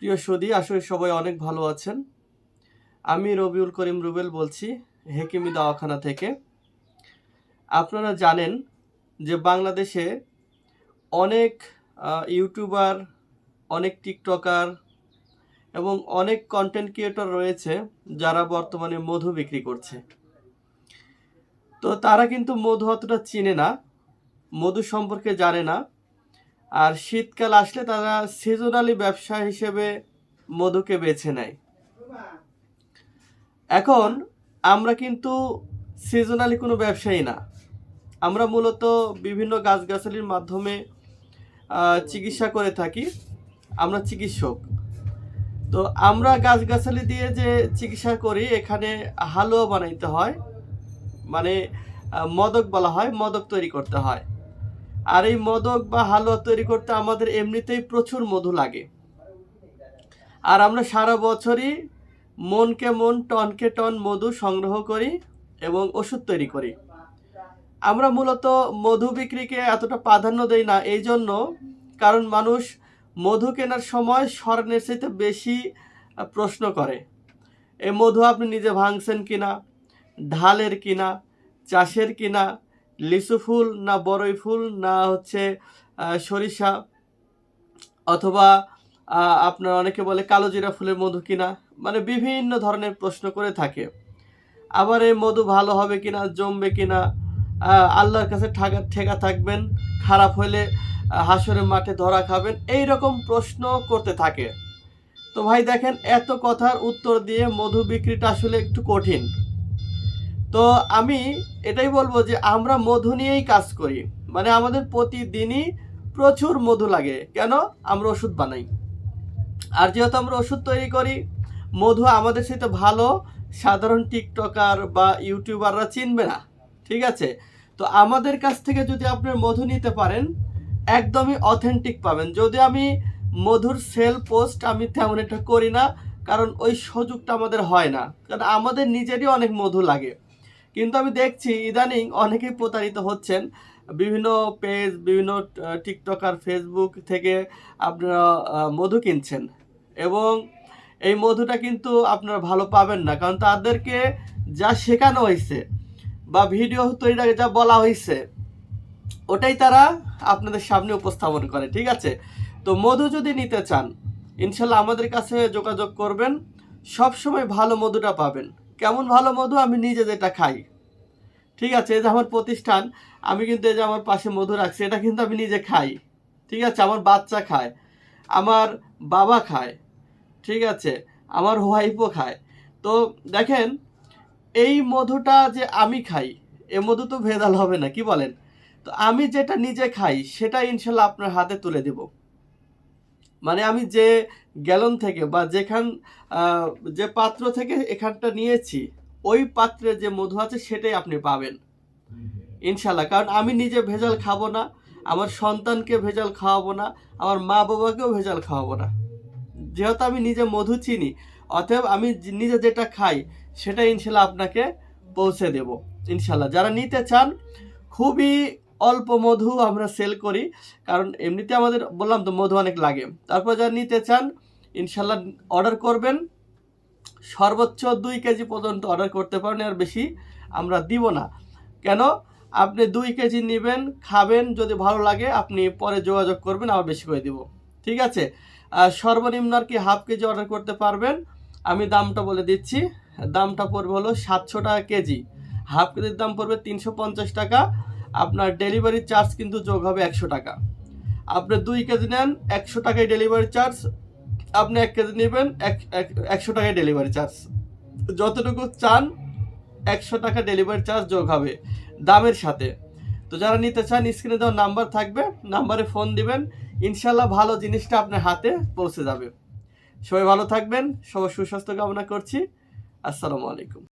প্রিয় সুধী, আসলে সবাই অনেক ভালো আছেন। আমি রবিউল করিম রুবেল বলছি হেকিমি দাওয়াখানা থেকে। আপনারা জানেন যে বাংলাদেশে অনেক ইউটিউবার, অনেক টিকটকার এবং অনেক কন্টেন্ট ক্রিয়েটর রয়েছে যারা বর্তমানে মধু বিক্রি করছে। তো তারা কিন্তু মধু অতটা চিনে না, মধু সম্পর্কে জানে না। আর শীতকাল আসলে তারা সিজনালি ব্যবসা হিসেবে মধুকে বেছে নেয়। এখন আমরা কিন্তু সিজনালি কোনো ব্যবসায়ী না, আমরা মূলত বিভিন্ন গাছগাছালির মাধ্যমে চিকিৎসা করে থাকি। আমরা চিকিৎসক। তো আমরা গাছগাছালি দিয়ে যে চিকিৎসা করি, এখানে হালুয়া বানাইতে হয়, মানে মদক বলা হয়, মদক তৈরি করতে হয়। আর এই মদক বা হালুয়া তৈরি করতে আমাদের এমনিতেই প্রচুর মধু লাগে। আর আমরা সারা বছরই মনকে মন, টনকে টন মধু সংগ্রহ করি এবং ওষুধ তৈরি করি। আমরা মূলত মধু বিক্রিকে এতটা প্রাধান্য দেই না, এই জন্য কারণ মানুষ মধু কেনার সময় স্বর্ণের চাইতে বেশি প্রশ্ন করে। এই মধু আপনি নিজে ভাঙছেন কিনা, ঢালের কিনা, চাষের কিনা, লিচু ফুল না বড়ই ফুল না হচ্ছে সরিষা, অথবা আপনার অনেকে বলে কালোজিরা ফুলের মধু কিনা, মানে বিভিন্ন ধরনের প্রশ্ন করে থাকে। আবার এই মধু ভালো হবে কিনা, জমবে কিনা, আল্লাহর কাছে ঠেকা থাকবেন, খারাপ হলে হাসরের মাঠে ধরা খাবেন, এই রকম প্রশ্ন করতে থাকে। তো ভাই দেখেন, এত কথার উত্তর দিয়ে মধু বিক্রিটা আসলে একটু কঠিন। তো আমি এটাই বলবো যে আমরা মধু নিয়েই কাজ করি, মানে আমাদের প্রতিদিনই প্রচুর মধু লাগে। কেন? আমরা ওষুধ বানাই। আর যেহেতু আমরা ওষুধ তৈরি করি, মধু আমাদের সাথে ভালো সাধারণ টিকটকার বা ইউটিউবাররা চিনবে না, ঠিক আছে? তো আমাদের কাছ থেকে যদি আপনি মধু নিতে পারেন, একদমই অথেন্টিক পাবেন। যদি আমি মধুর সেল পোস্ট আমি তেমন একটা করি না, কারণ ওই সুযোগটা আমাদের হয় না, কারণ আমাদের নিজেরই অনেক মধু লাগে। কিন্তু আমি দেখছি ইদানিং অনেকেই প্রতারিত হচ্ছেন। বিভিন্ন পেজ, বিভিন্ন টিকটকার, ফেসবুক থেকে আপনারা মধু কিনছেন এবং এই মধুটা কিন্তু আপনারা ভালো পাবেন না, কারণ তাদেরকে যা শেখানো হয়েছে বা ভিডিও তৈরির আগে যা বলা হয়েছে ওটাই তারা আপনাদের সামনে উপস্থাপন করে, ঠিক আছে? তো মধু যদি নিতে চান, ইনশাল্লাহ আমাদের কাছে যোগাযোগ করবেন, সব সময় ভালো মধুটা পাবেন। কেমন ভালো মধু? আমি নিজে যেটা খাই, ঠিক আছে? এই যে আমার প্রতিষ্ঠান, আমি কিন্তু এই যে আমার পাশে মধু রাখছি, এটা কিন্তু আমি নিজে খাই, ঠিক আছে? আমার বাচ্চা খায়, আমার বাবা খায়, ঠিক আছে? আমার ওয়াইফও খায়। তো দেখেন, এই মধুটা যে আমি খাই, এ মধু তো ভেজাল হবে না, কি বলেন? তো আমি যেটা নিজে খাই সেটা ইনশাল্লাহ আপনার হাতে তুলে দেব। মানে আমি যে গ্যালন থেকে বা যে পাত্র থেকে এখানটা নিয়েছি, ওই পাত্রে যে মধু আছে সেটাই আপনি পাবেন ইনশাল্লাহ। কারণ আমি নিজে ভেজাল খাবো না, আমার সন্তানকে ভেজাল খাওয়াবো না, আমার মা বাবাকেও ভেজাল খাওয়াবো না। যেহেতু আমি নিজে মধু চিনি, অতএব আমি নিজে যেটা খাই সেটা ইনশাল্লাহ আপনাকে পৌঁছে দেব ইনশাল্লাহ। যারা নিতে চান, খুবই অল্প মধু আমরা সেল করি, কারণ এমনিতে আমাদের বললাম তো মধু অনেক লাগে। তারপর যারা নিতে চান ইনশাল্লাহ অর্ডার করবেন, সর্বোচ্চ 2 কেজি পর্যন্ত অর্ডার করতে পারেন, আর বেশি আমরা দিব না। কেন? আপনি 2 কেজি নেবেন, খাবেন, যদি ভালো লাগে আপনি পরে যোগাযোগ করবেন, আবার বেশি করে দিব, ঠিক আছে? সর্বনিম্ন আর কি হাফ কেজি অর্ডার করতে পারবেন। আমি দামটা বলে দিচ্ছি, দামটা পড়বে হলো 700 টাকা কেজি। হাফ কেজির দাম পড়বে 350 টাকা। আপনার ডেলিভারি চার্জ কিন্তু যোগ হবে 100 টাকা। আপনি 2 কেজি নেন, 100 টাকায় ডেলিভারি চার্জ। আপনি 1 কেজি নেবেন, 100 টাকায় ডেলিভারি চার্জ। যতটুকু চান 100 টাকা ডেলিভারি চার্জ যোগ হবে দামের সাথে। তো যারা নিতে চান, স্ক্রিনে দেওয়া নাম্বার থাকবে, নাম্বারে ফোন দিবেন, ইনশাল্লাহ ভালো জিনিসটা আপনার হাতে পৌঁছে যাবে। সবাই ভালো থাকবেন, সবার সুস্বাস্থ্য কামনা করছি। আসসালামু আলাইকুম।